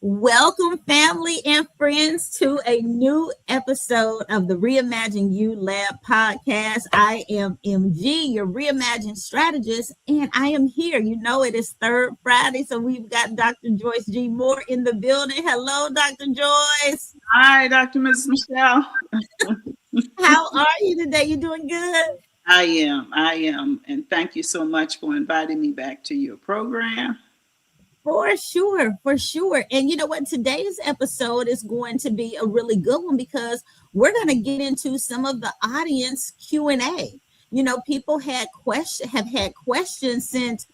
Welcome, family and friends, to a new episode of the Reimagine You Lab podcast. I am MG, your Reimagine strategist, and I am here. You know, it is third Friday, so we've got Dr. Joyce G more in the building. Hello, Dr. Joyce. Hi, Dr. Mrs. Michelle. How are you today? You doing good? I am. And thank you so much for inviting me back to your program. For sure. And you know what? Today's episode is going to be a really good one because we're going to get into some of the audience Q&A. You know, people have had questions since,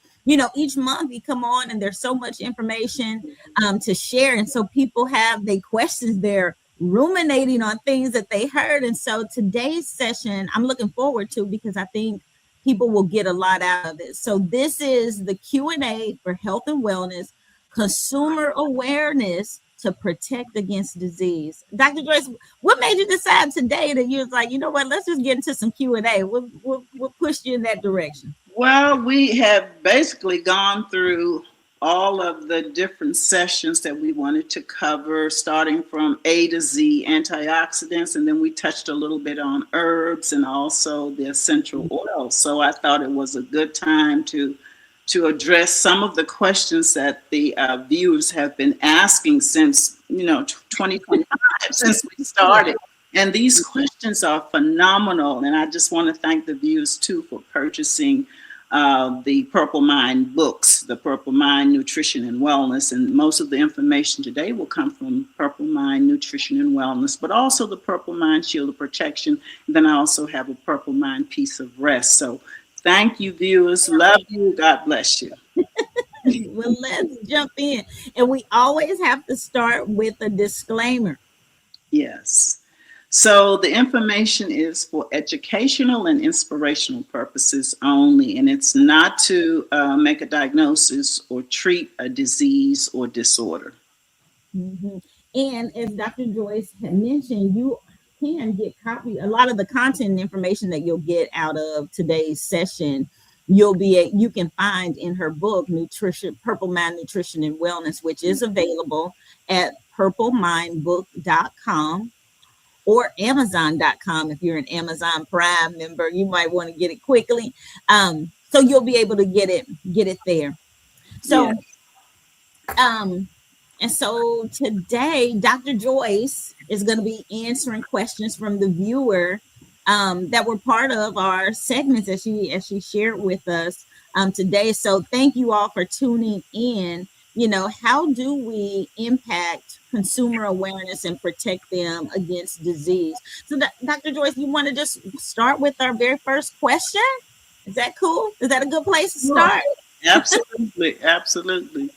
each month we come on and there's so much information to share. And so people have their questions, they're ruminating on things that they heard. And so today's session, I'm looking forward to because I think people will get a lot out of it. So this is the Q&A for health and wellness, consumer awareness to protect against disease. Dr. Joyce, what made you decide today that you was like, you know what, let's just get into some Q&A. What pushed you in that direction? Well, we have basically gone through all of the different sessions that we wanted to cover, starting from A to Z, antioxidants, and then we touched a little bit on herbs and also the essential oils. So I thought it was a good time to address some of the questions that the viewers have been asking since 2025, since we started. And these questions are phenomenal, and I just want to thank the viewers too for purchasing the Purple Mind books, the Purple Mind Nutrition and Wellness. And most of the information today will come from Purple Mind Nutrition and Wellness, but also the Purple Mind Shield of Protection. And then I also have a Purple Mind Piece of Rest. So thank you, viewers. Love you. God bless you. Well, let's jump in. And we always have to start with a disclaimer. Yes. So the information is for educational and inspirational purposes only, and it's not to make a diagnosis or treat a disease or disorder. Mm-hmm. And as Dr. Joyce had mentioned, you can get a lot of the content and information that you'll get out of today's session. You can find in her book, Purple Mind Nutrition and Wellness, which is available at purplemindbook.com. or Amazon.com. If you're an Amazon Prime member, you might want to get it quickly. So you'll be able to get it there. So, and so today, Dr. Joyce is going to be answering questions from the viewer that were part of our segments as she shared with us today. So thank you all for tuning in. How do we impact consumer awareness and protect them against disease? So, Dr. Joyce, you want to just start with our very first question? Is that cool? Is that a good place to start? Absolutely. Absolutely.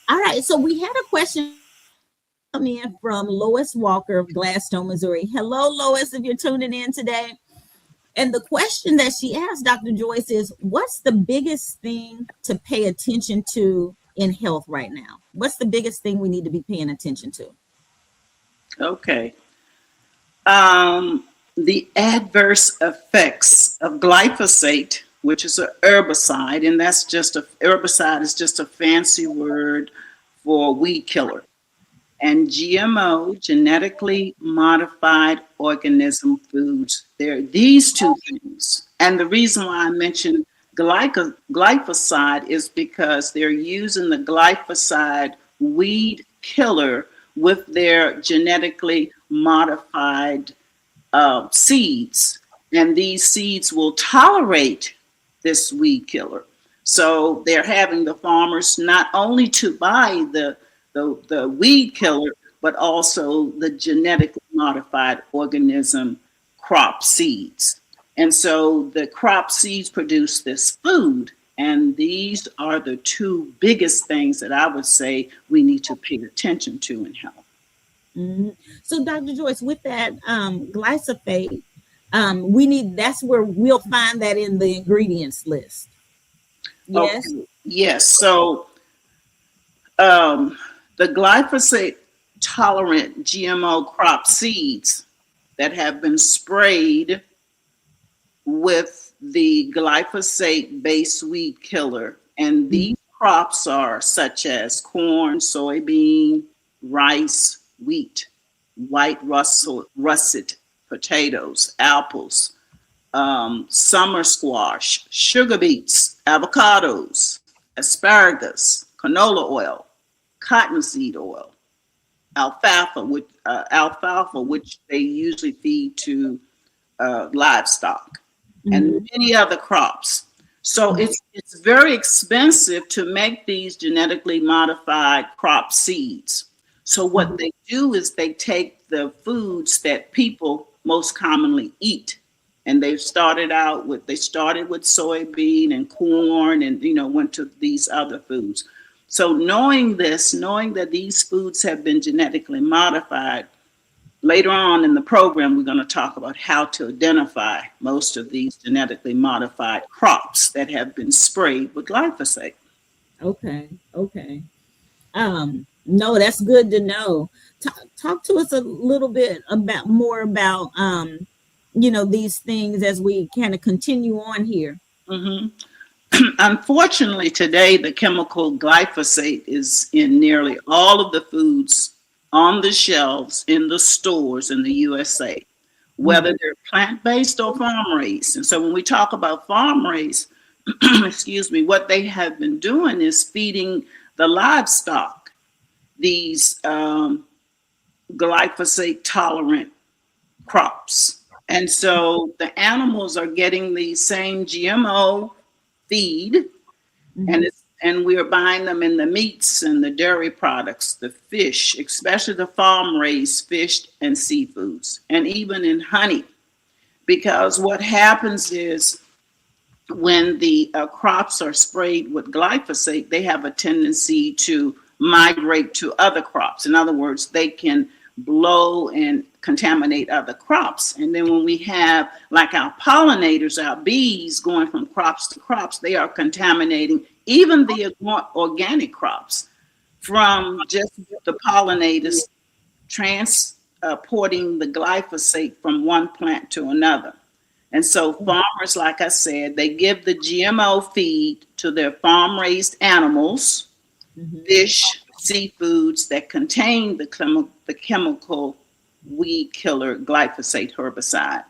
All right. So we had a question come in from Lois Walker of Gladstone, Missouri. Hello, Lois, if you're tuning in today. And the question that she asked, Dr. Joyce, is what's the biggest thing to pay attention to in health right now? What's the biggest thing we need to be paying attention to? Okay. The adverse effects of glyphosate, which is an herbicide, and herbicide is just a fancy word for weed killer. And GMO, genetically modified organism foods. There are these two things. And the reason why I mentioned glyphosate is because they're using the glyphosate weed killer with their genetically modified seeds. And these seeds will tolerate this weed killer. So they're having the farmers not only to buy the weed killer, but also the genetically modified organism crop seeds. And so the crop seeds produce this food. And these are the two biggest things that I would say we need to pay attention to in health. Mm-hmm. So, Dr. Joyce, with that glyphosate, that's where we'll find that in the ingredients list. Yes. Okay. Yes. So the glyphosate tolerant GMO crop seeds that have been sprayed with the glyphosate based weed killer, and these crops are such as corn, soybean, rice, wheat, white russet potatoes, apples, summer squash, sugar beets, avocados, asparagus, canola oil, cottonseed oil, alfalfa, which they usually feed to livestock, and Mhm. many other crops. So it's very expensive to make these genetically modified crop seeds. So what Mhm. they do is they take the foods that people most commonly eat, and they started with soybean and corn, and went to these other foods. So knowing that these foods have been genetically modified, later on in the program, we're going to talk about how to identify most of these genetically modified crops that have been sprayed with glyphosate. Okay. Okay. No, that's good to know. Talk to us a little bit about more about these things as we kind of continue on here. hmm Unfortunately, today the chemical glyphosate is in nearly all of the foods on the shelves in the stores in the USA, whether Mhm. they're plant based or farm raised. And so when we talk about farm raised, excuse me, what they have been doing is feeding the livestock these glyphosate tolerant crops. And so the animals are getting the same GMO feed, and Mhm. we are buying them in the meats and the dairy products, the fish, especially the farm raised fish and seafoods, and even in honey. Because what happens is when the crops are sprayed with glyphosate, they have a tendency to migrate to other crops. In other words, they can blow and contaminate other crops. And then when we have like our pollinators, our bees going from crops to crops, they are contaminating even the organic crops from just the pollinators transporting the glyphosate from one plant to another. And so farmers, like I said, they give the GMO feed to their farm raised animals, Mhm. fish, seafoods that contain the chemical weed killer glyphosate herbicide.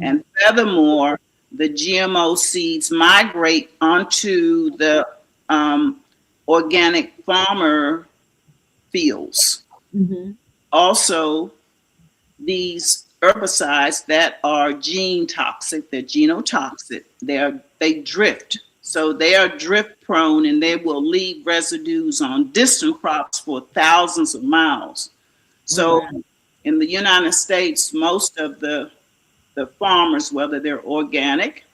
And furthermore, the GMO seeds migrate onto the organic farmer fields. Mhm. Also, these herbicides that are gene toxic, they're genotoxic, they drift. So they are drift prone, and they will leave residues on distant crops for thousands of miles. Oh So wow. in the United States, most of the farmers, whether they're organic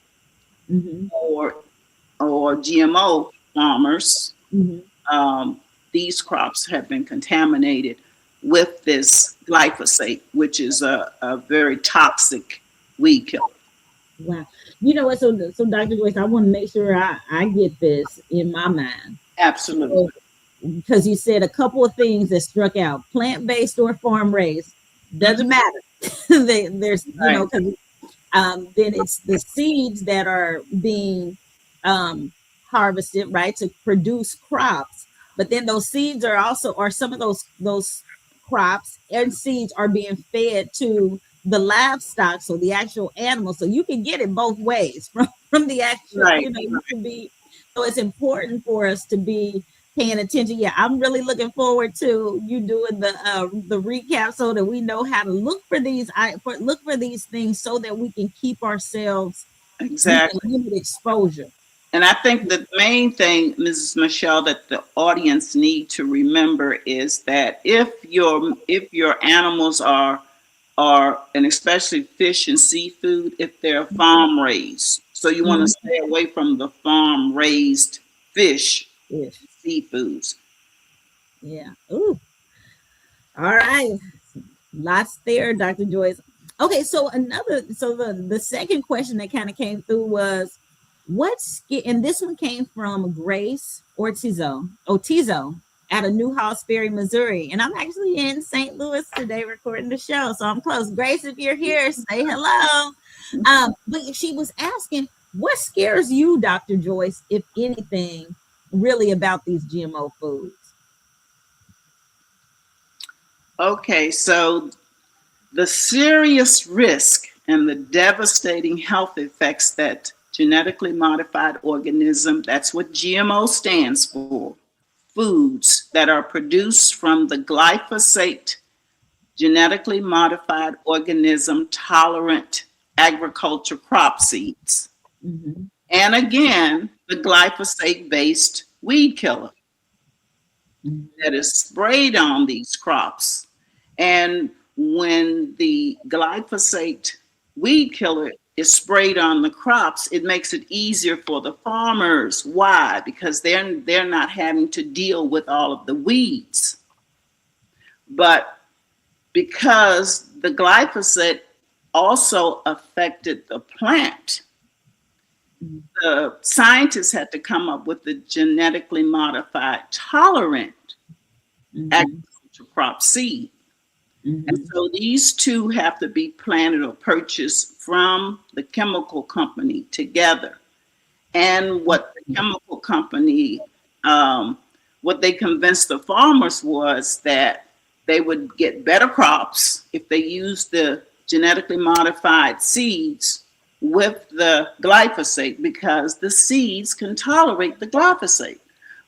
Mhm. or GMO farmers, Mhm. um, these crops have been contaminated with this glyphosate, which is a very toxic weed killer. Wow. You know what? So Dr. Joyce, I want to make sure I get this in my mind. Absolutely. So, because you said a couple of things that struck out: plant-based or farm-raised, doesn't Mhm. matter. There's, Right. because then it's the seeds that are being harvested, right, to produce crops. But then those seeds are also, or some of those crops and seeds are being fed to the livestock, so the actual animals. So you can get it both ways from the actual, Right. you can be. So it's important for us to be paying attention. Yeah, I'm really looking forward to you doing the recap so that we know how to look for look for these things so that we can Exactly. limit exposure. And I think the main thing, Mrs. Michelle, that the audience need to remember is that if your animals are, and especially fish and seafood, if they're farm raised, so you want to Mhm. stay away from the farm raised fish, Yes. seafoods. Yeah. Ooh. All right. Lots there, Dr. Joyce. Okay, so the second question that kind of came through was and this one came from Grace Otizo out of Newhouse Ferry, Missouri. And I'm actually in St. Louis today recording the show. So I'm close. Grace, if you're here, say hello. But she was asking, what scares you, Dr. Joyce, if anything, really about these GMO foods? Okay, so the serious risk and the devastating health effects that genetically modified organism, that's what GMO stands for, foods that are produced from the glyphosate genetically modified organism tolerant agriculture crop seeds. Mhm. And again, the glyphosate based weed killer Mhm. that is sprayed on these crops. And when the glyphosate weed killer is sprayed on the crops, it makes it easier for the farmers. Why? Because they're not having to deal with all of the weeds. But because the glyphosate also affected the plant, Mhm. the scientists had to come up with the genetically modified tolerant Mhm. agricultural crop seed. And Mhm. so these two have to be planted or purchased from the chemical company together. And what the chemical company, what they convinced the farmers was that they would get better crops if they used the genetically modified seeds with the glyphosate because the seeds can tolerate the glyphosate.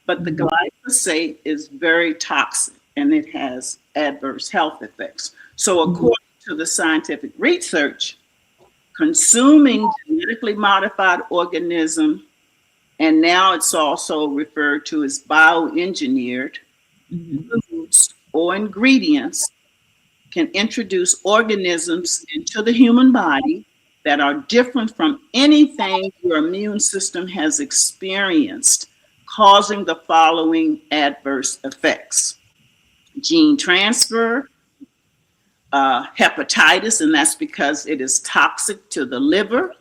But the Mhm. glyphosate is very toxic and it has adverse health effects. So, Mhm. according to the scientific research, consuming genetically modified organism, and now it's also referred to as bioengineered Mhm. foods or ingredients, can introduce organisms into the human body that are different from anything your immune system has experienced, causing the following adverse effects: gene transfer, hepatitis, and that's because it is toxic to the liver.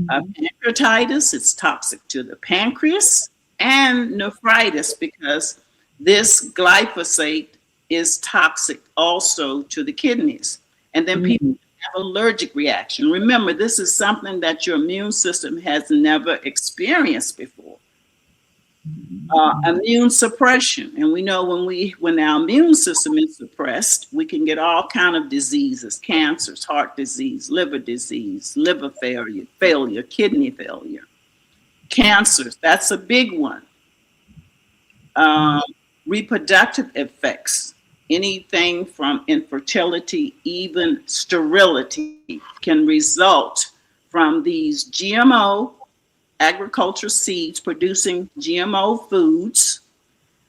Mhm. Pancreatitis, it's toxic to the pancreas, and nephritis because this glyphosate is toxic also to the kidneys. And then people Mhm. have allergic reaction. Remember, this is something that your immune system has never experienced before. Mhm. Immune suppression, and we know when our immune system is suppressed, we can get all kind of diseases: cancers, heart disease, liver failure, kidney failure, cancers. That's a big one. um, Reproductive effects, anything from infertility, even sterility, can result from these GMO agriculture seeds producing GMO foods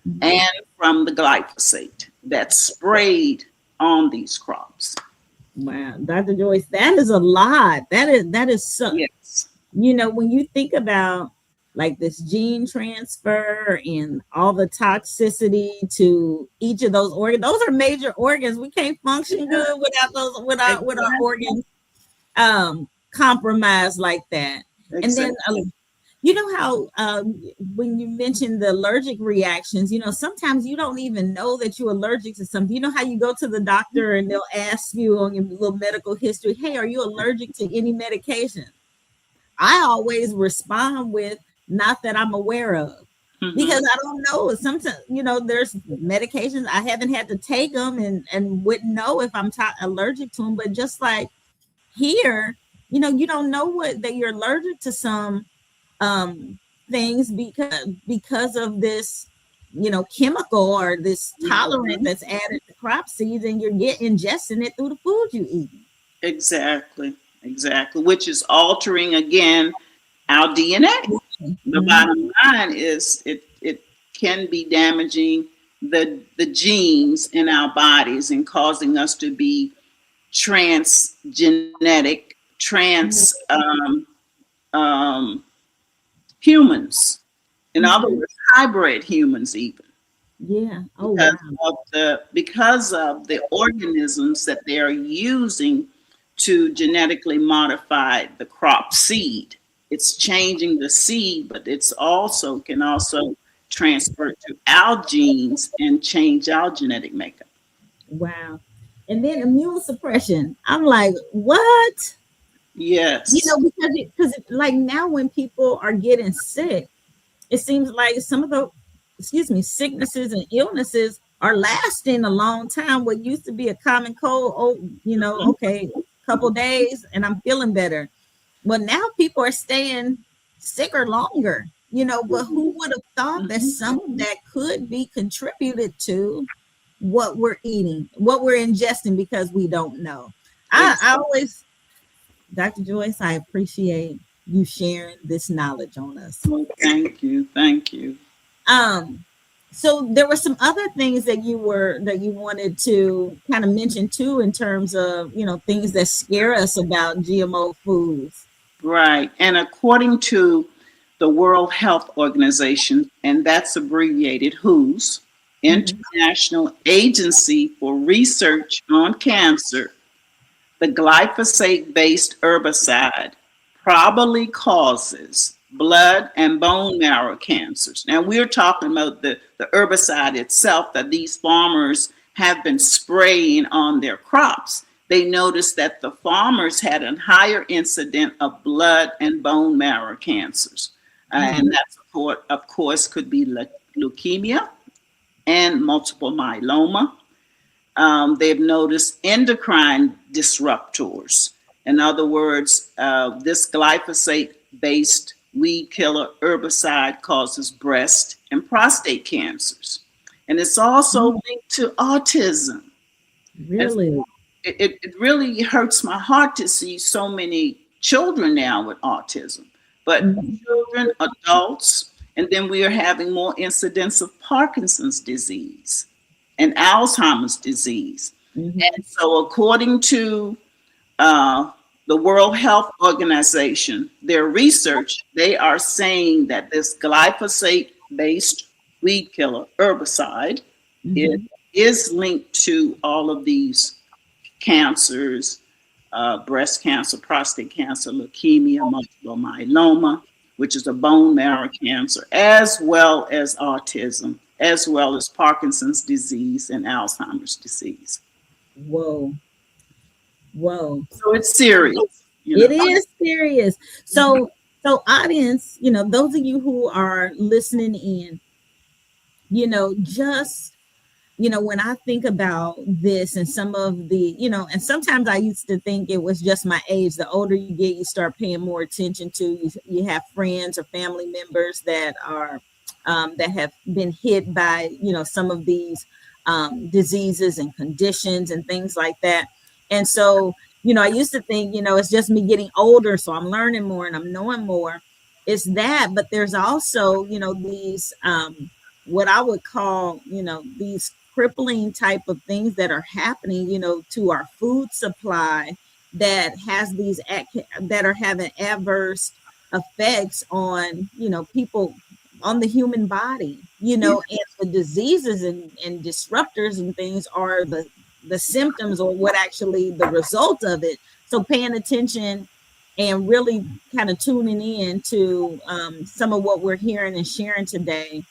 Mhm. and from the glyphosate that's sprayed on these crops. Wow, Dr. Joyce, that is a lot. That is so. Yes. When you think about like this gene transfer and all the toxicity to each of those organs, those are major organs. We can't function Yeah, good without those with our exactly. organs compromised like that. And then Exactly. you know how when you mentioned the allergic reactions, sometimes you don't even know that you're allergic to something. You know how you go to the doctor and they'll ask you on your little medical history, hey, are you allergic to any medication? I always respond with not that I'm aware of, Hmm. because I don't know. Sometimes, there's medications I haven't had to take them and wouldn't know if I'm allergic to them. But just like here, you don't know what that you're allergic to some um, things because of this, chemical or this tolerant Hmm. that's added to crop seeds, and you're getting ingesting it through the food you eat. Exactly. Exactly. Which is altering again our DNA. The Mhm. bottom line is it can be damaging the genes in our bodies and causing us to be transgenetic, um, humans. In other Mhm. words, hybrid humans even Yeah. Oh because wow. of the organisms that they are using to genetically modify the crop seed. It's changing the seed, but it's also can also transfer to our genes and change our genetic makeup. Wow. And then immune suppression. I'm like, what? Yes. Because like now when people are getting sick, it seems like some of the, excuse me, sicknesses and illnesses are lasting a long time. What used to be a common cold, oh, okay, couple days and I'm feeling better. Well, now people are staying sicker longer, but who would have thought that Mhm. some of that could be contributed to what we're eating, what we're ingesting because we don't know. I Exactly. always, Dr. Joyce, I appreciate you sharing this knowledge on us. Well, thank you. Thank you. Um, so there were some other things that you wanted to kind of mention too in terms of, things that scare us about GMO foods. Right. And according to the World Health Organization, and that's abbreviated WHO's, Mhm. International Agency for Research on Cancer, the glyphosate based herbicide probably causes blood and bone marrow cancers. Now, we're talking about the herbicide itself that these farmers have been spraying on their crops. They noticed that the farmers had a higher incident of blood and bone marrow cancers. And Mhm. that's, of course, could be leukemia and multiple myeloma. They've noticed endocrine disruptors. In other words, this glyphosate based weed killer herbicide causes breast and prostate cancers. And it's also Mhm. linked to autism. And Really? it really hurts my heart to see so many children now with autism. But Mhm. children, adults, and then we are having more incidents of Parkinson's disease and Alzheimer's disease. Mhm. And so, according to uh, the World Health Organization, their research, they are saying that this glyphosate based weed killer herbicide it Mhm. is linked to all of these cancers, breast cancer, prostate cancer, leukemia, multiple myeloma, which is a bone marrow cancer, as well as autism, as well as Parkinson's disease and Alzheimer's disease. Whoa. Whoa. So it's serious, you It know. is serious. So audience, those of you who are listening in, just when I think about this and some of the, and sometimes I used to think it was just my age. The older you get, you start paying more attention to. You have friends or family members that are that have been hit by, some of these diseases and conditions and things like that. And so, I used to think, it's just me getting older, so I'm learning more and I'm knowing more. It's that, but there's also, these what I would call, these crippling type of things that are happening, to our food supply that has that are having adverse effects on, people, on the human body, Yeah, and the diseases and disruptors and things are the symptoms or what actually the result of it. So paying attention and really kind of tuning in to some of what we're hearing and sharing today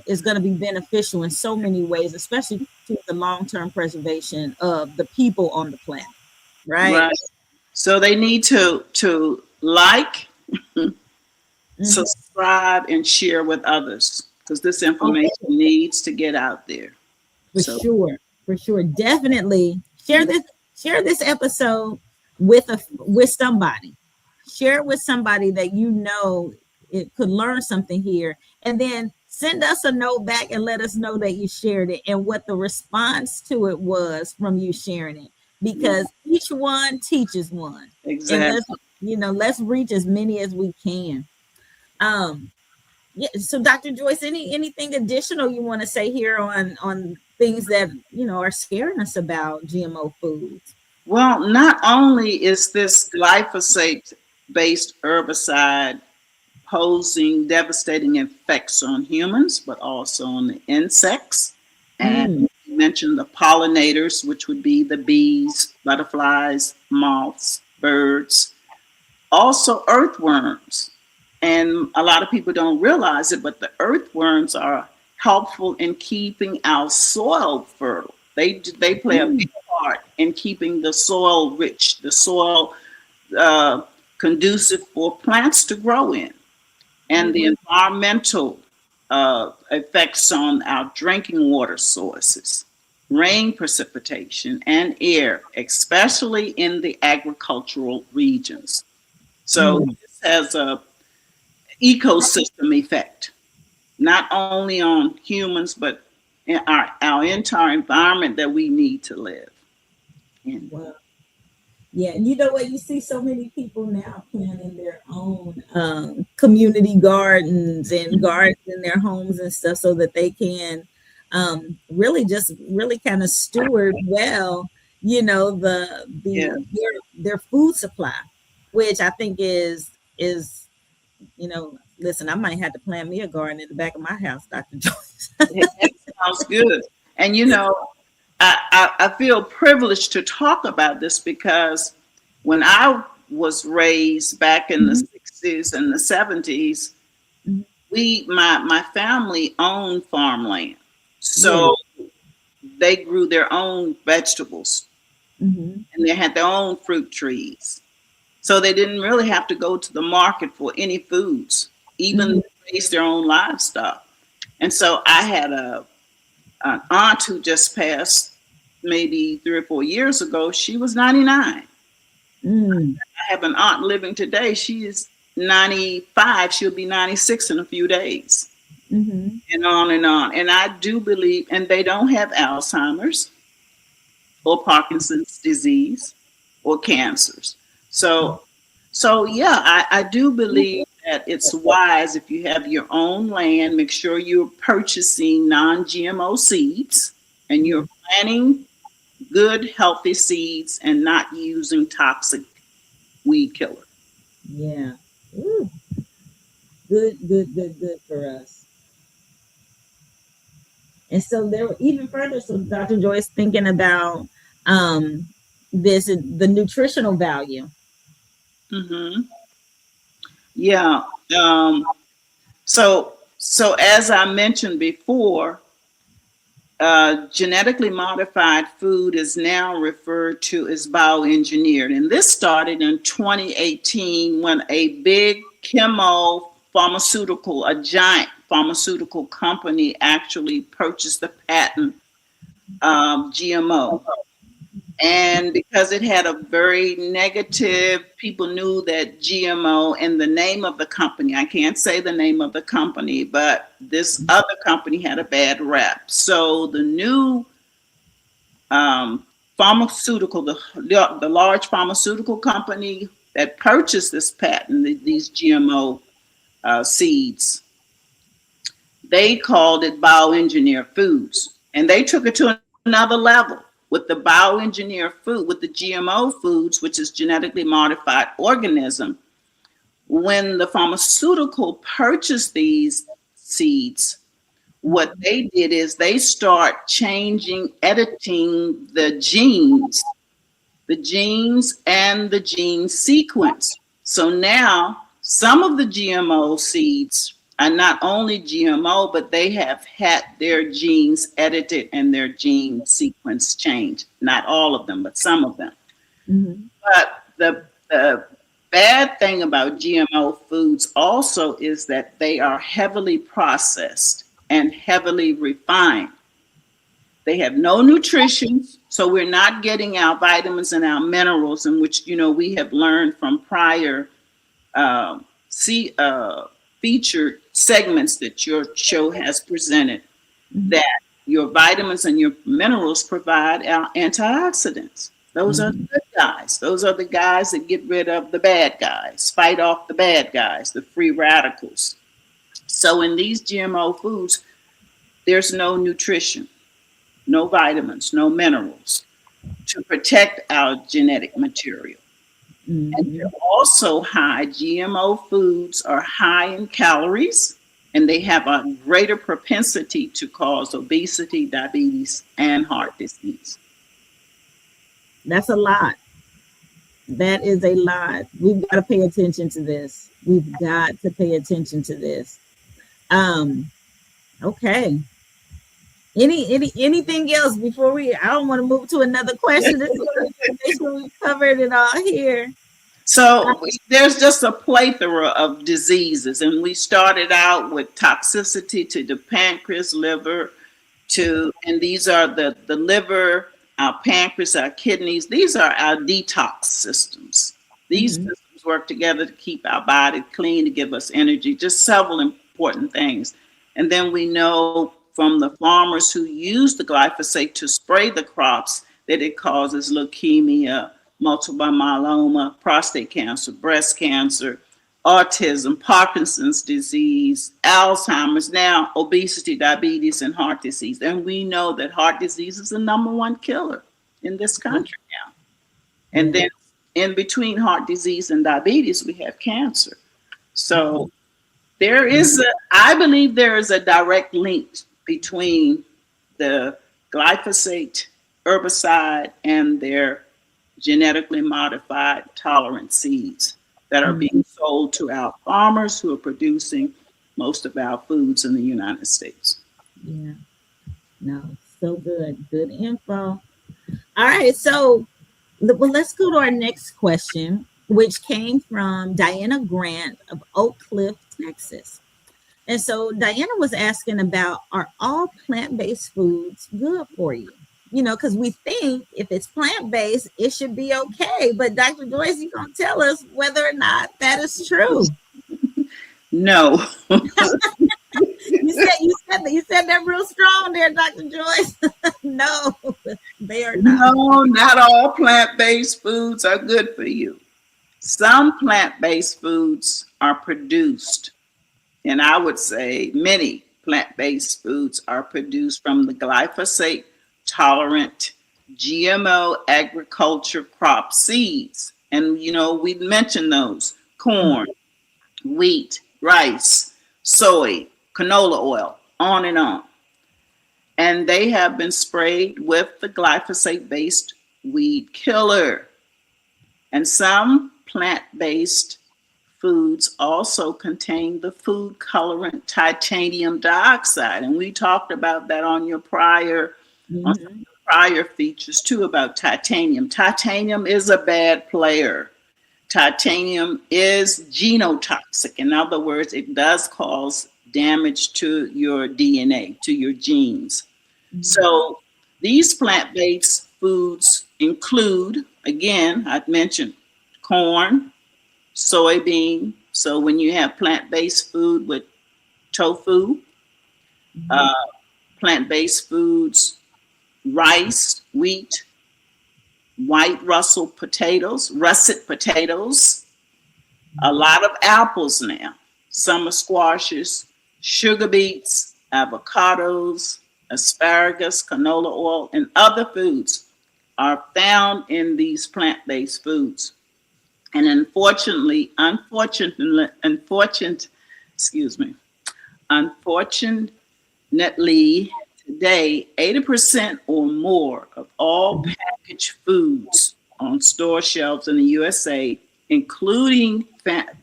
is going to be beneficial in so many ways, especially to the long-term preservation of the people on the planet, right? right. So they need to like, Hmm. subscribe, and share with others because this Oh, information needs to get out there. for So sure, for sure, definitely share this episode with somebody. Share it with somebody that it could learn something here, and then send us a note back and let us know that you shared it and what the response to it was from you sharing it, yeah, because each one teaches one, and exactly. let's reach as many as we can. um yeah, so Dr. Joyce, anything additional you want to say here on things that are scaring us about GMO foods? Well, not only is this glyphosate based herbicide posing devastating effects on humans, but also on the insects. And Mm, you mentioned the pollinators, which would be the bees, butterflies, moths, birds, also earthworms. And a lot of people don't realize it, but the earthworms are helpful in keeping our soil fertile. They play a big mm, part in keeping the soil rich, the soil conducive for plants to grow in, and the mhm, environmental. effects on our drinking water sources, rain precipitation, and air, especially in the agricultural regions. So Mm, this has a ecosystem effect, not only on humans, but in our entire environment that we need to live in. wow. Yeah, and you know what? You see so many people now planting their own community gardens and gardens in their homes and stuff, so that they can really just really kind of steward well, Yeah, their food supply, which I think is listen, I might have to plant me a garden in the back of my house, Dr. Joyce. that sounds good. And I feel privileged to talk about this because when I was raised back in the Mhm, 60s and the 70s, mhm. my family owned farmland. Yeah. So they grew their own vegetables Hmm. and they had their own fruit trees. So they didn't really have to go to the market for any foods, Hmm. even raise their own livestock. And so I had an aunt who just passed maybe 3 or 4 years ago. She was 99. Mm. I have an aunt living today. She is 95. She'll be 96 in a few days, Hmm. and on and on. And I do believe, and they don't have Alzheimer's or Parkinson's disease or cancers. So, so yeah, I do believe that it's wise if you have your own land, make sure you're purchasing non-GMO seeds and Yeah. you're planting good, healthy seeds and not using toxic weed killer. Yeah. Ooh, good, good, good, good for us. And so there were even further. So Dr. Joyce thinking about um this the nutritional value. Hmm. Yeah. Um, so as I mentioned before, genetically modified food is now referred to as bioengineered. And this started in 2018 when a big a giant pharmaceutical company, actually purchased the patent GMO. And because it had a very negative, people knew that GMO and the name of the company, I can't say the name of the company, but this other company had a bad rep. So the new pharmaceutical, the large pharmaceutical company that purchased this patent, these GMO seeds, they called it bioengineered foods. And they took it to another level with the bioengineered food, with the GMO foods, which is genetically modified organism. When the pharmaceutical purchased these seeds, what they did is they start changing, editing the genes and the gene sequence. So now some of the GMO seeds are not only GMO, but they have had their genes edited and their gene sequence changed. Not all of them, but some of them. Hmm. But the bad thing about GMO foods also is that they are heavily processed and heavily refined. They have no nutrition, so we're not getting our vitamins and our minerals, in which we have learned from prior see featured segments that your show has presented, Hmm. that your vitamins and your minerals provide our antioxidants. Those are the Hmm. good guys. Those are the guys that get rid of the bad guys, fight off the bad guys, the free radicals. So in these GMO foods, there's no nutrition, no vitamins, no minerals to protect our genetic material. And Hmm. they're also high, GMO foods are high in calories and they have a greater propensity to cause obesity, diabetes, and heart disease. That's a lot. That is a lot. We've got to pay attention to this. We've got to pay attention to this. Um, okay. Anything else before we I don't want to move to another question. This is great information. We've covered it all here. So there's just a plethora of diseases, and we started out with toxicity to the pancreas, liver, and these are the liver, our pancreas, our kidneys. These are our detox systems. These Mhm. systems work together to keep our body clean, to give us energy, just several important things. And then we know from the farmers who use the glyphosate to spray the crops that it causes leukemia, multiple myeloma, prostate cancer, breast cancer, autism, Parkinson's disease, Alzheimer's, now obesity, diabetes, and heart disease. And we know that heart disease is the number one killer in this Yeah. country now. And Yeah. then in between heart disease and diabetes, we have cancer. So Mhm. I believe there is a direct link between the glyphosate herbicide and their genetically modified tolerant seeds that are Mhm. being sold to our farmers who are producing most of our foods in the United States. Yeah. No, so good. Good info. All right. So, well, let's go to our next question, which came from Diana Grant of Oak Cliff, Texas. And so Diana was asking about, are all plant-based foods good for you? Because we think if it's plant-based, it should be okay. But Dr. Joyce, you're gonna tell us whether or not that is true. No, You said that real strong there, Dr. Joyce. No, they are not. no, not all plant based foods are good for you. Some plant based foods are produced, and I would say many plant based foods are produced from the glyphosate tolerant GMO agriculture crop seeds. And, we mentioned those corn, wheat, rice, soy, canola oil, on and on. And they have been sprayed with the glyphosate based weed killer. And some plant based foods also contain the food colorant titanium dioxide. And we talked about that on some Mhm. prior features too about titanium. Titanium is a bad player. Titanium is genotoxic. In other words, it does cause damage to your DNA, to your genes. Mhm. So these plant-based foods include, again, I've mentioned corn, soybean. So when you have plant-based food with tofu, Mhm. uh, plant-based foods, rice, wheat, white russet potatoes, a lot of apples now, summer squashes, sugar beets, avocados, asparagus, canola oil, and other foods are found in these plant-based foods. And excuse me, unfortunately, today, 80% or more of all Mhm. packaged foods on store shelves in the USA, including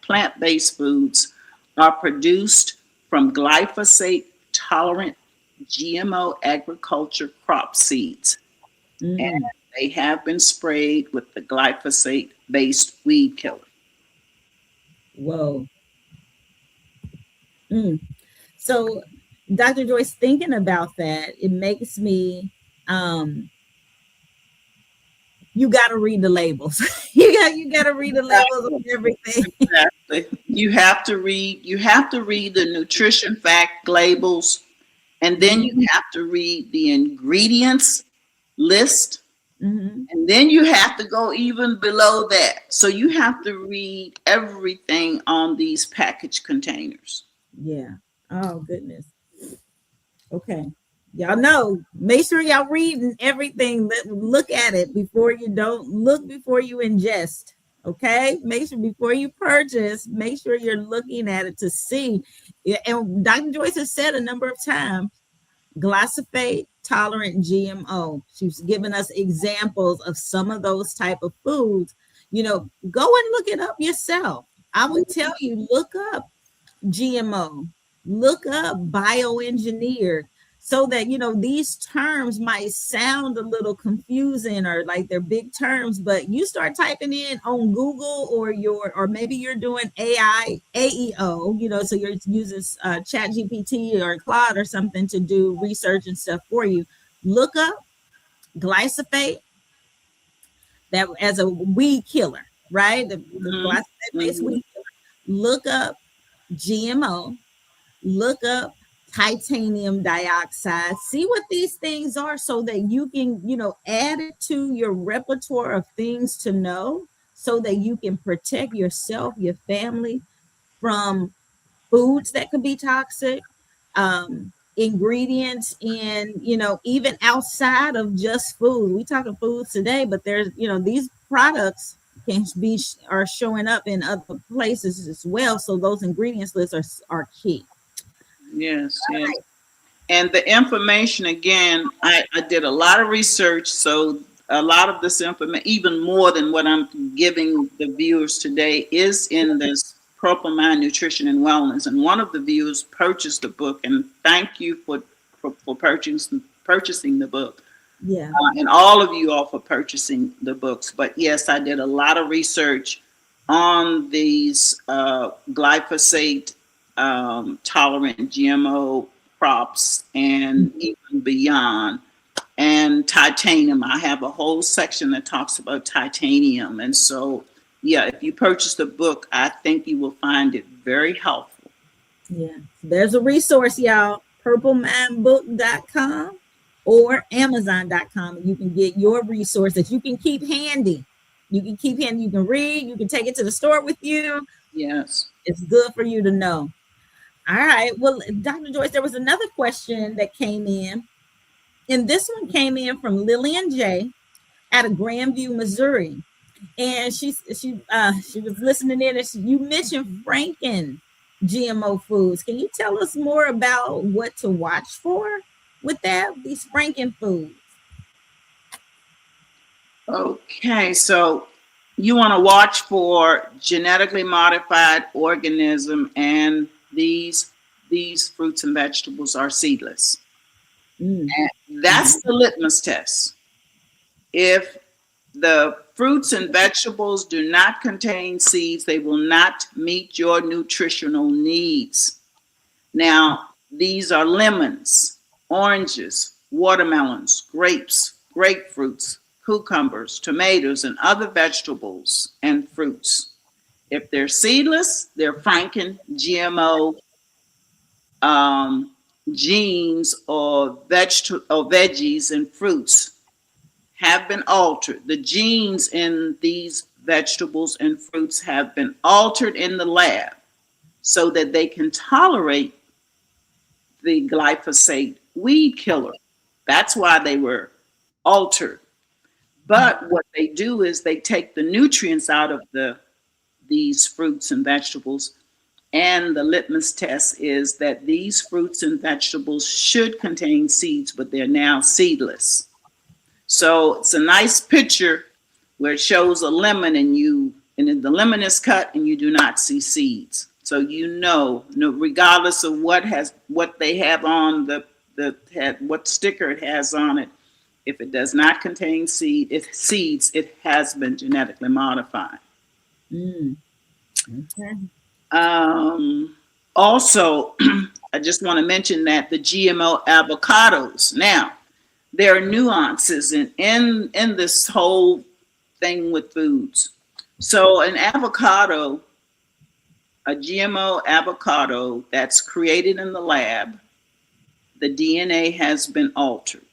plant-based foods, are produced from glyphosate tolerant GMO agriculture crop seeds. And Mm. they have been sprayed with the glyphosate based weed killer. Whoa. Mm. So, Dr. Joyce, thinking about that, it makes me um you got to read the labels. You got to read the labels of everything. Exactly. You have to read the nutrition fact labels, and then you Mhm. have to read the ingredients list, Mhm. and then you have to go even below that. So you have to read everything on these package containers. Yeah. Oh goodness. Okay. Y'all know. Make sure y'all reading everything. Look at it before you don't look before you ingest. Okay. Make sure before you purchase, make sure you're looking at it to see. Yeah, and Dr. Joyce has said a number of times, glyphosate tolerant GMO. She's given us examples of some of those type of foods. Go and look it up yourself. I would tell you, look up GMO, look up bioengineered. so that these terms might sound a little confusing or like they're big terms, but you start typing in on Google or maybe you're doing AI AEO, so you're using Chat GPT or Claude or something to do research and stuff for you. Look up glyphosate, that as a weed killer, right? The Mm-hmm. glyphosate based Mm-hmm. weed killer. Look up GMO, look up titanium dioxide, see what these things are so that you can, add it to your repertoire of things to know so that you can protect yourself, your family from foods that could be toxic, ingredients in, even outside of just food. We talking foods today, but there's, these products can be are showing up in other places as well. So those ingredients lists are key. Yes, yes. And the information, again, I did a lot of research, so a lot of this information, even more than what I'm giving the viewers today, is in this Purple Mind Nutrition and Wellness. And one of the viewers purchased the book, and thank you for purchasing the book. Yeah. And all of you all for purchasing the books. But yes, I did a lot of research on these glyphosate tolerant GMO crops and even beyond. And titanium, I have a whole section that talks about titanium. And so, yeah, if you purchase the book, I think you will find it very helpful. Yeah. There's a resource, y'all. purplemindbook.com or amazon.com. You can get your resources. You can keep handy. You can keep handy. You can read. You can take it to the store with you. Yes. It's good for you to know. All right. Well, Dr. Joyce, there was another question that came in. And this one came in from Lillian J. out of Grandview, Missouri. And she was listening in, and you mentioned Franken GMO foods. Can you tell us more about what to watch for with these Franken foods? Okay, so you want to watch for genetically modified organism, and these fruits and vegetables are seedless. Mm. And that's the litmus test. If the fruits and vegetables do not contain seeds, they will not meet your nutritional needs. Now, these are lemons, oranges, watermelons, grapes, grapefruits, cucumbers, tomatoes, and other vegetables and fruits. If they're seedless, they're Franken GMO genes or veggies and fruits have been altered. The genes in these vegetables and fruits have been altered in the lab so that they can tolerate the glyphosate weed killer. That's why they were altered. But what they do is they take the nutrients out of these fruits and vegetables. And the litmus test is that these fruits and vegetables should contain seeds, but they're now seedless. So it's a nice picture where it shows a lemon and the lemon is cut and you do not see seeds. So regardless of what they have on what sticker it has on it, if it does not contain seeds, it has been genetically modified. Mm. Okay. Also, I just want to mention that the GMO avocados. Now, there are nuances in this whole thing with foods. So a GMO avocado that's created in the lab, the DNA has been altered.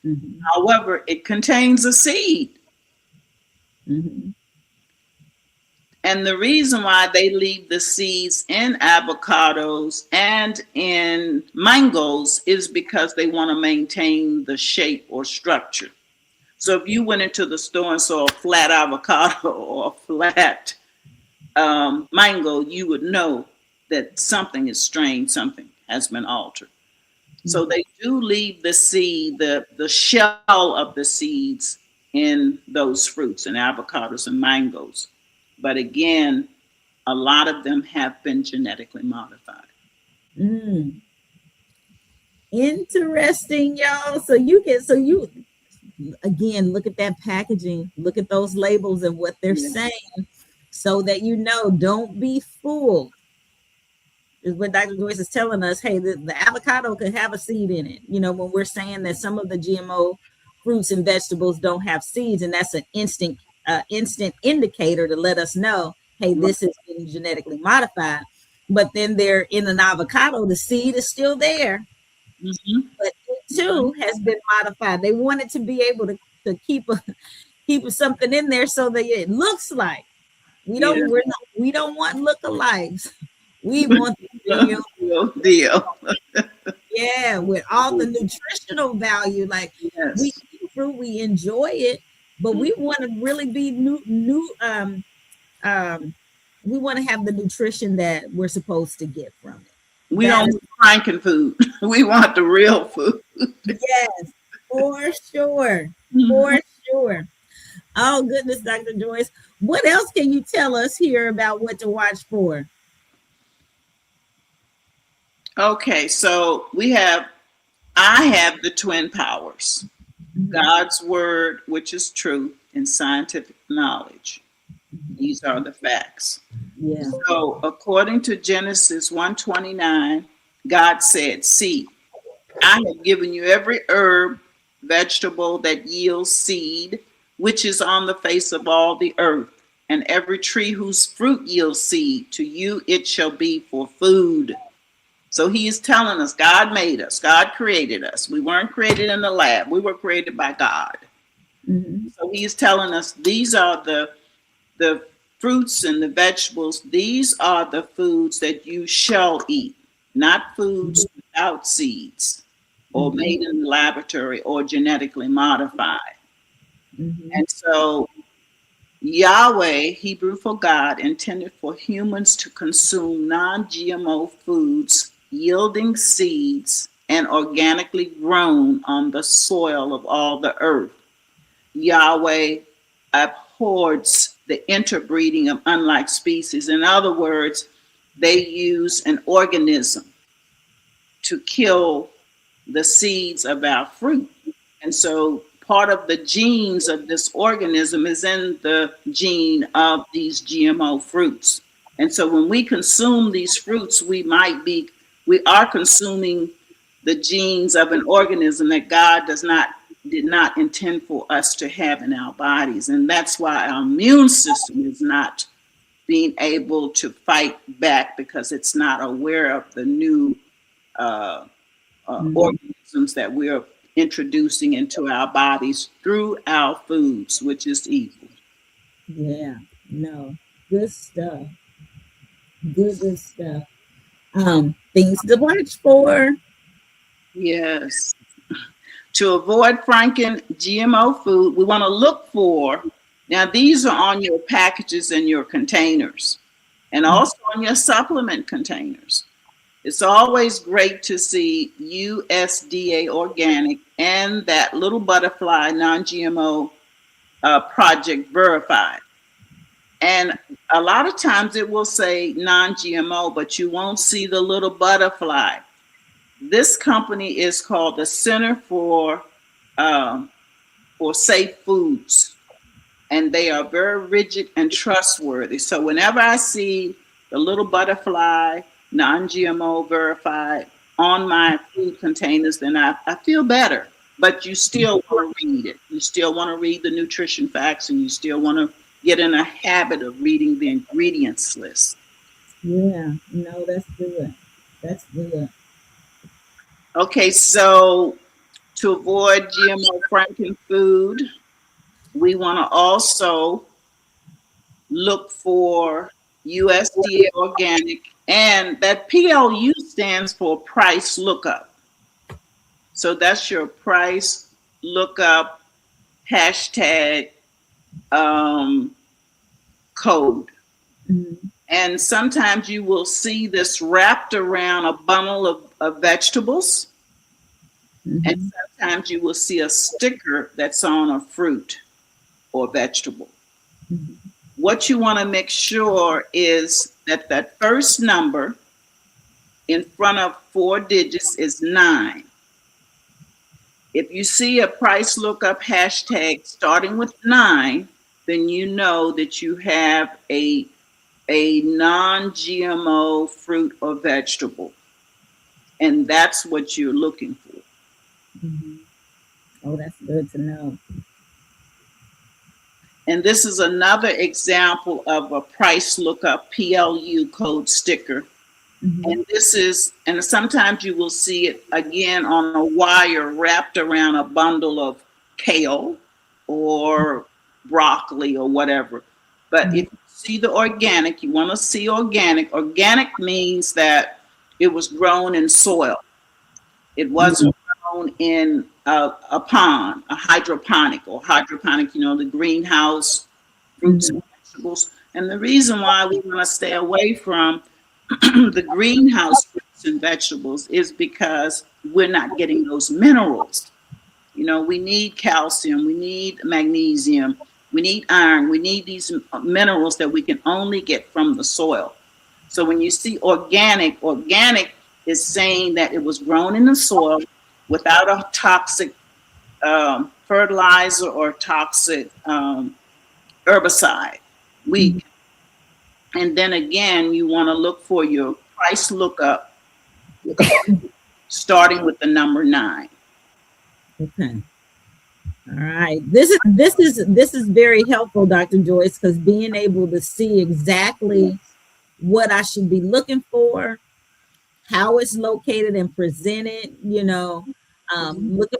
Mm-hmm. However, it contains a seed. Mm-hmm. And the reason why they leave the seeds in avocados and in mangoes is because they want to maintain the shape or structure. So if you went into the store and saw a flat avocado or a flat mango, you would know that something is strange, something has been altered. So they do leave the seed, the shell of the seeds in those fruits and avocados and mangoes. But again, a lot of them have been genetically modified. Mm. Interesting, y'all. So you again look at that packaging, look at those labels and what they're Yeah. saying, so that you know, don't be fooled. Is what Dr. Joyce is telling us. Hey, the avocado could have a seed in it. You know, when we're saying that some of the GMO fruits and vegetables don't have seeds, and that's an instant indicator to let us know, hey, this has been genetically modified. But then there in an avocado, the seed is still there, Mhm. but it too has been modified. They wanted to be able to keep something in there so that it looks like Yeah. we don't want lookalikes. We want the real, Real deal. yeah, with all the nutritional value. Like, we Yes. eat fruit, we enjoy it, but we want to really be um we want to have the nutrition that we're supposed to get from it. We That don't is, want Franken-food. We want the real food. yes, for sure. Mhm. For sure. Oh goodness, Dr. Joyce. What else can you tell us here about what to watch for? Okay, so I have the twin powers: Mhm. God's word, which is truth, and scientific knowledge. These are the facts. Yeah. So, according to Genesis 1:29, God said, "See, I have given you every herb, vegetable that yields seed, which is on the face of all the earth, and every tree whose fruit yields seed. To you it shall be for food." So he is telling us God made us, God created us. We weren't created in the lab, we were created by God. Hmm. So he is telling us these are the fruits and the vegetables, these are the foods that you shall eat, not foods without seeds or Hmm. made in the laboratory or genetically modified. Hmm. And so Yahweh, Hebrew for God, intended for humans to consume non GMO foods yielding seeds and organically grown on the soil of all the earth. Yahweh abhors the interbreeding of unlike species. In other words, they use an organism to kill the seeds of our fruit. And so part of the genes of this organism is in the gene of these GMO fruits. And so when we consume these fruits, we are consuming the genes of an organism that God did not intend for us to have in our bodies. And that's why our immune system is not being able to fight back, because it's not aware of the new uh, Hmm. organisms that we're introducing into our bodies through our foods, which is evil. Yeah. No. Good stuff. Good stuff. Things to watch for. Yes. To avoid Franken GMO food, we want to look for, now these are on your packages and your containers, and also on your supplement containers. It's always great to see USDA organic and that little butterfly non GMO project verified. And a lot of times it will say non GMO, but you won't see the little butterfly. This company is called the Center um, for Safe Foods, and they are very rigid and trustworthy. So whenever I see the little butterfly, non GMO verified on my food containers, then I feel better. But you still want to read it. You still want to read the nutrition facts, and you still want to get in a habit of reading the ingredients list. Yeah. No, that's good. That's good. Okay, so to avoid GMO Franken food, we want to also look for USDA organic, and that PLU stands for price lookup. So that's your price lookup hashtag um, code. Hmm. And sometimes you will see this wrapped around a bundle of vegetables, and Hmm. sometimes you will see a sticker that's on a fruit or vegetable. Hmm. What you want to make sure is that that first number in front of four digits is 9. If you see a price lookup hashtag starting with 9, then you know that you have a non-GMO fruit or vegetable. And that's what you're looking for. Mm-hmm. Oh, that's good to know. And this is another example of a price lookup PLU code sticker. Mm-hmm. And this is, and sometimes you will see it again on a wire wrapped around a bundle of kale or broccoli or whatever. But if you see the organic, you want to see organic. Organic means that it was grown in soil. It Yeah. wasn't grown in a pond, a hydroponic, the greenhouse fruits Mm-hmm. and vegetables. And the reason why we want to stay away from the greenhouse fruits and vegetables is because we're not getting those minerals. We need calcium, we need magnesium, we need iron, we need these minerals that we can only get from the soil. So when you see organic is saying that it was grown in the soil without a toxic fertilizer or toxic herbicide. Mm-hmm. And then again, you want to look for your price lookup starting with the number 9. Okay. All right. This is very helpful, Dr. Joyce, because being able to see exactly what I should be looking for, how it's located and presented, looking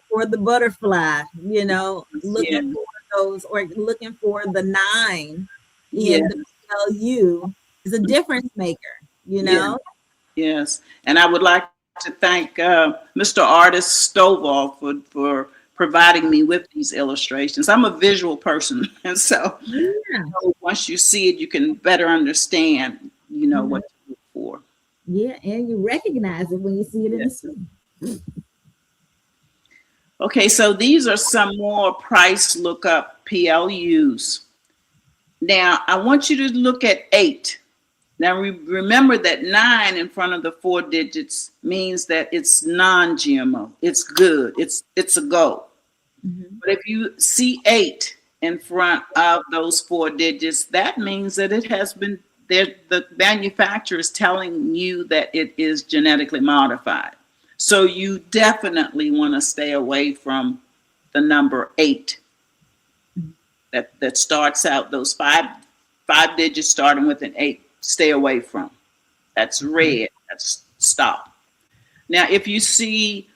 for the butterfly, Yeah, looking for those, or looking for the 9 yeah, in the PLU is a difference maker, you yeah, know? yes. And I would like to thank Mr. Artist Stovall for providing me with these illustrations. I'm a visual person, and so Yeah. once you see it, you can better understand, Mhm. what to look for. Yeah. And you recognize it when you see it in the Yes. store. Okay, so these are some more price lookup PLUs. Now, I want you to look at 8. Now, remember that 9 in front of the 4 digits means that it's non-GMO. It's good. It's a go. Mhm. But if you see 8 in front of those 4 digits, that means that it has been there. The manufacturer is telling you that it is genetically modified. So you definitely want to stay away from the number 8 that starts out those five digits starting with an 8. Stay away from. That's red. That's stop. Now, if you see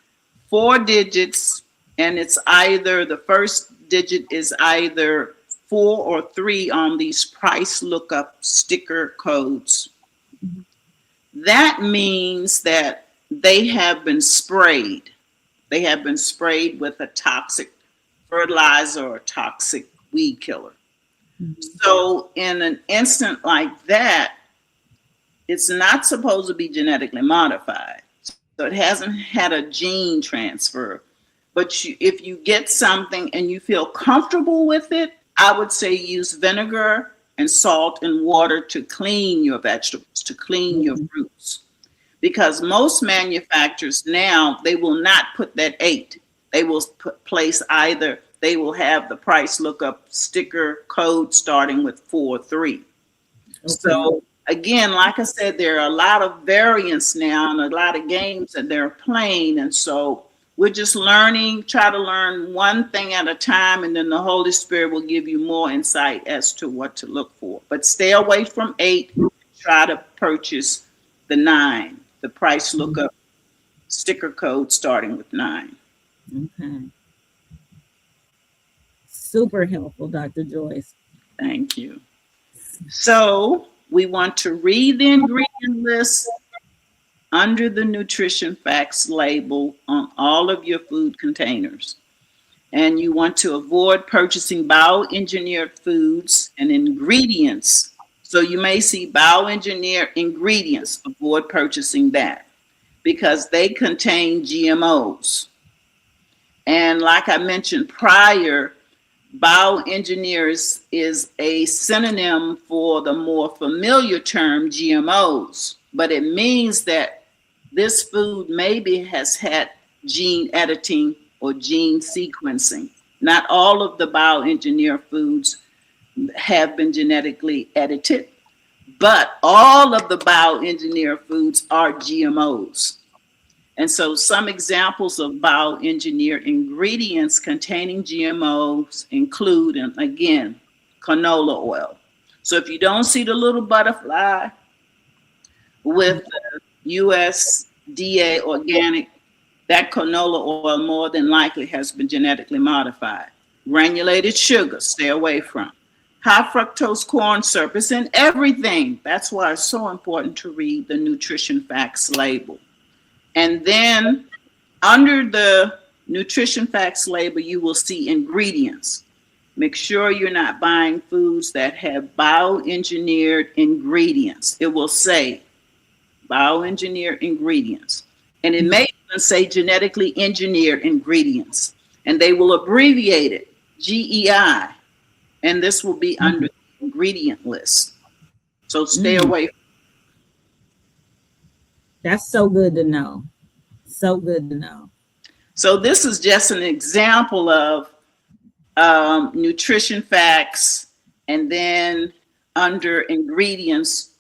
4 digits and it's either the first digit is either 4 or 3 on these price lookup sticker codes, that means that they have been sprayed. They have been sprayed with a toxic fertilizer or toxic weed killer. Mhm. So, in an instant like that, it's not supposed to be genetically modified. So it hasn't had a gene transfer. But if you get something and you feel comfortable with it, I would say use vinegar and salt and water to clean your vegetables, to clean your Mhm. fruits. Because most manufacturers now, they will not put that 8. They will place either, they will have the price lookup sticker code starting with 4 3. Okay. So again, like I said, there are a lot of variants now and a lot of games that they're playing. And so we're just learning, try to learn one thing at a time, and then the Holy Spirit will give you more insight as to what to look for. But stay away from 8. Try to purchase the 9, the price lookup sticker code starting with 9. Okay. Super helpful, Dr. Joyce. Thank you. So we want to read the ingredient list under the nutrition facts label on all of your food containers. And you want to avoid purchasing bioengineered foods and ingredients. So you may see bioengineered ingredients, avoid purchasing that because they contain GMOs. And like I mentioned prior, bioengineers is a synonym for the more familiar term GMOs, but it means that this food maybe has had gene editing or gene sequencing. Not all of the bioengineered foods have been genetically edited, but all of the bioengineered foods are GMOs. And so some examples of bioengineered ingredients containing GMOs include, and again, canola oil. So if you don't see the little butterfly with the USDA organic, that canola oil more than likely has been genetically modified. Granulated sugar, stay away from. High fructose corn syrup is in everything. That's why it's so important to read the nutrition facts label. And then under the nutrition facts label, you will see ingredients. Make sure you're not buying foods that have bioengineered ingredients. It will say bioengineered ingredients. And it may even say genetically engineered ingredients. And they will abbreviate it, GEI. And this will be under the ingredient list. So stay away. That's so good to know. So good to know. So this is just an example of nutrition facts. And then under ingredients,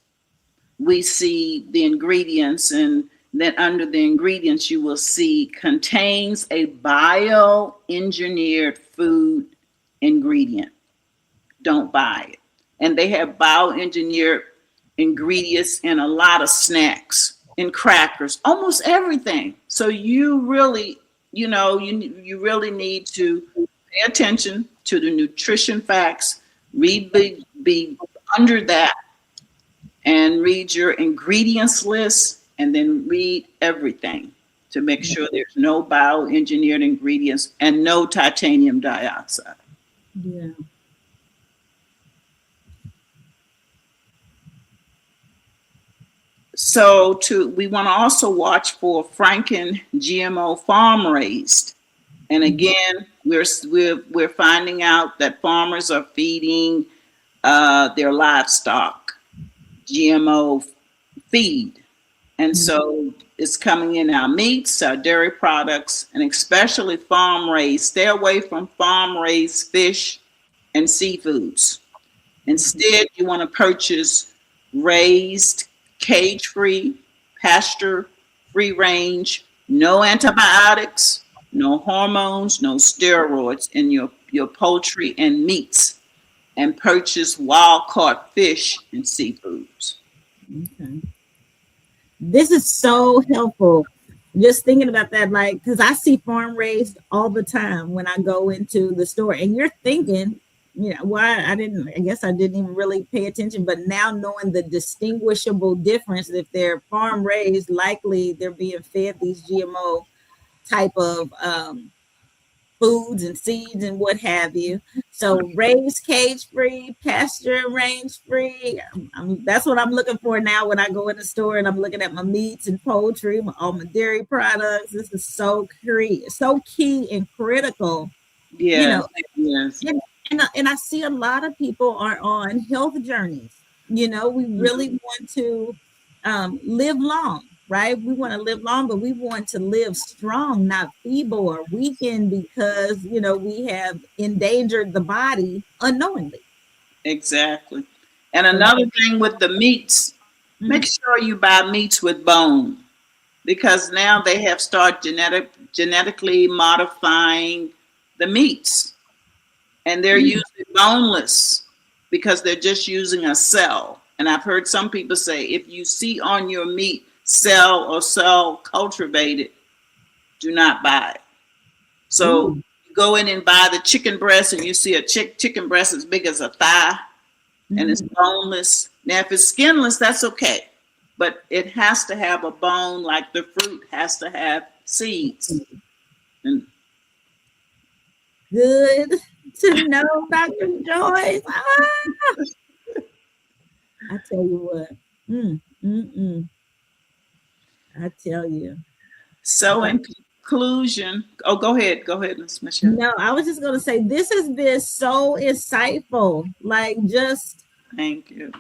we see the ingredients, and then under the ingredients, you will see contains a bioengineered food ingredient. Don't buy it. And they have bioengineered ingredients in a lot of snacks, in crackers, almost everything. So you really, you really need to pay attention to the nutrition facts, be under that, and read your ingredients list, and then read everything to make sure there's no bioengineered ingredients and no titanium dioxide. Yeah. So we want to also watch for Franken GMO farm raised. And again, we're finding out that farmers are feeding their livestock GMO feed. And so it's coming in our meats, our dairy products, and especially farm raised. Stay away from farm raised fish and seafoods. Instead, you want to purchase raised, cage-free, pasture, free range, no antibiotics, no hormones, no steroids in your poultry and meats, and purchase wild-caught fish and seafoods. Okay. This is so helpful. Just thinking about that, like, because I see farm raised all the time when I go into the store, and you're thinking, why I guess I didn't even really pay attention, but now knowing the distinguishable difference, if they're farm raised, likely they're being fed these GMO type of foods and seeds and what have you. So raised, cage free, pasture, range free. That's what I'm looking for now when I go in the store and I'm looking at my meats and poultry, all my dairy products. This is so key and critical. Yeah. Yes. And I see a lot of people are on health journeys. We really want to live long. Right? We want to live long, but we want to live strong, not feeble or weakened because, we have endangered the body unknowingly. Exactly. And another thing with the meats, make sure you buy meats with bone, because now they have started genetically modifying the meats, and they're using boneless because they're just using a cell. And I've heard some people say, if you see on your meat cell or cell-cultivated, do not buy it. So you go in and buy the chicken breast and you see a chicken breast as big as a thigh and it's boneless. Now, if it's skinless, that's okay. But it has to have a bone, like the fruit has to have seeds. And good to know, Dr. Joyce. I tell you what. I tell you. So in conclusion, go ahead, Ms. Michelle. No, I was just going to say, this has been so insightful. Like, just, thank you.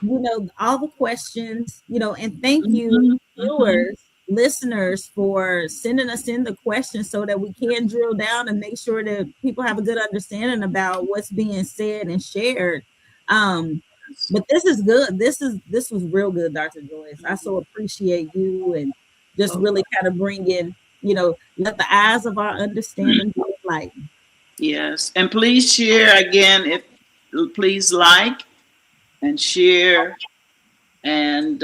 All the questions, and thank you, viewers, listeners for sending us in the questions so that we can drill down and make sure that people have a good understanding about what's being said and shared. Um, but this is good. This was real good, Dr. Joyce. I so appreciate you and just Oh, really kind of bring in, let the eyes of our understanding be enlightened. yes. And please share again, if please like and share and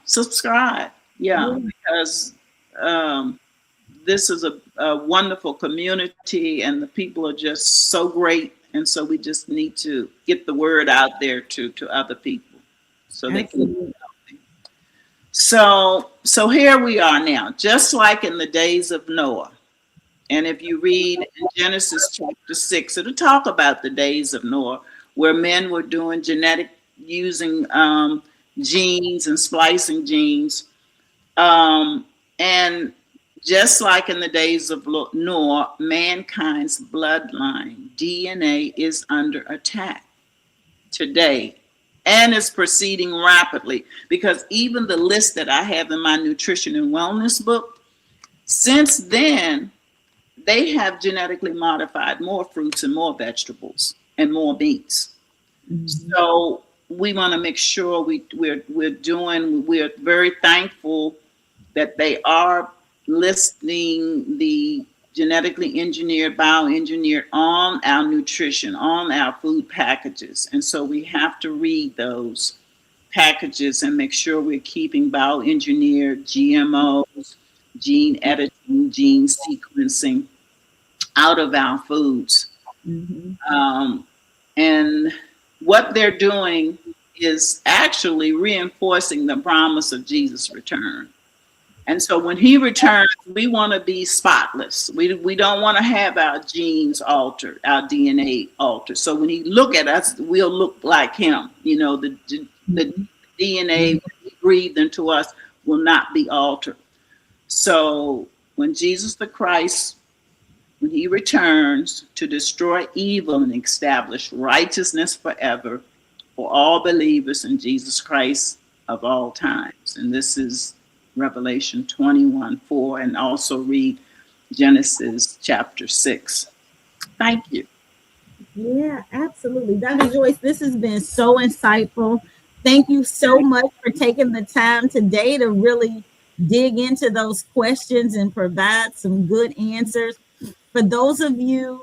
subscribe. Yeah, Yeah, because um, this is a wonderful community and the people are just so great. And so we just need to get the word out there to other people so they can. absolutely. So here we are now, just like in the days of Noah. And if you read in Genesis chapter 6, it'll talk about the days of Noah, where men were doing genetic, using genes and splicing genes. And just like in the days of Noah, mankind's bloodline, DNA, is under attack today and is proceeding rapidly because even the list that I have in my nutrition and wellness book, since then, they have genetically modified more fruits and more vegetables and more meats. Mhm. So we want to make sure we're very thankful that they are listing the genetically engineered, bioengineered on our nutrition, on our food packages. And so we have to read those packages and make sure we're keeping bioengineered GMOs, gene editing, gene sequencing out of our foods. Mhm. Um, and what they're doing is actually reinforcing the promise of Jesus' return. And so when he returns, we want to be spotless. We don't want to have our genes altered, our DNA altered. So when he look at us, we'll look like him. You know, the Mhm. DNA he breathed into us will not be altered. So when Jesus the Christ, when he returns to destroy evil and establish righteousness forever for all believers in Jesus Christ of all times. And this is Revelation 21:4, and also read Genesis chapter 6. Thank you. Yeah, absolutely. Dr. Joyce, this has been so insightful. Thank you so much for taking the time today to really dig into those questions and provide some good answers. For those of you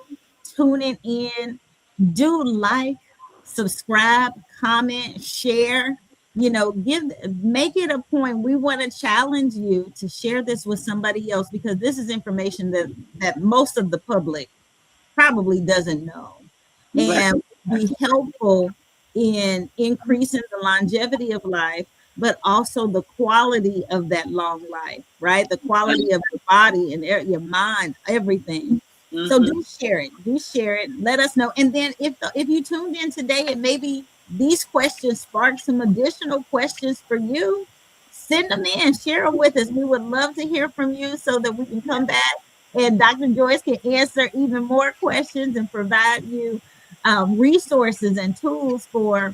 tuning in, do like, subscribe, comment, share. Make it a point. We want to challenge you to share this with somebody else because this is information that most of the public probably doesn't know Right. and be helpful in increasing the longevity of life, but also the quality of that long life, right? The quality of your body and your mind, everything. So Mm-hmm. do share it. Do share it. Let us know. And then if you tuned in today and maybe these questions spark some additional questions for you, send them in. Share them with us. We would love to hear from you so that we can come back and Dr. Joyce can answer even more questions and provide you resources and tools for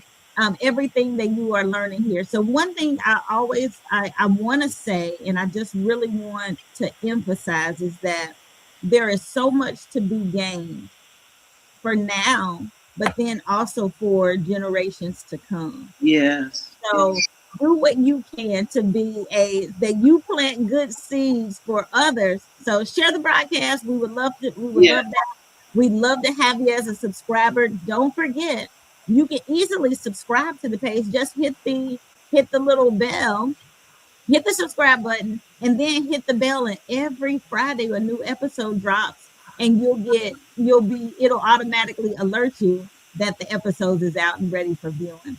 everything that you are learning here. So one thing I want to say, and I just really want to emphasize, is that there is so much to be gained for now, but then also for generations to come. Yes. So do what you can to be that you plant good seeds for others. So share the broadcast. We would Yeah. love that. We'd love to have you as a subscriber. Don't forget, you can easily subscribe to the page. Just hit the little bell, hit the subscribe button, and then hit the bell. And every Friday a new episode drops, and it'll automatically alert you that the episode is out and ready for viewing.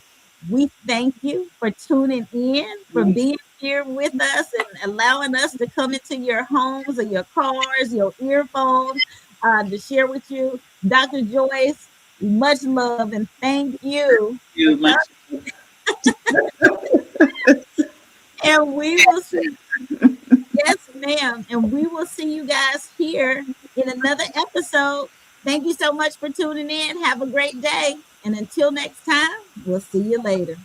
We thank you for tuning in, for being here with us and allowing us to come into your homes or your cars, your earphones, to share with you. Dr. Joyce, much love and thank you for You much. coming. And we will see. Yes, ma'am. And we will see you guys here in another episode. Thank you so much for tuning in. Have a great day. And until next time, we'll see you later.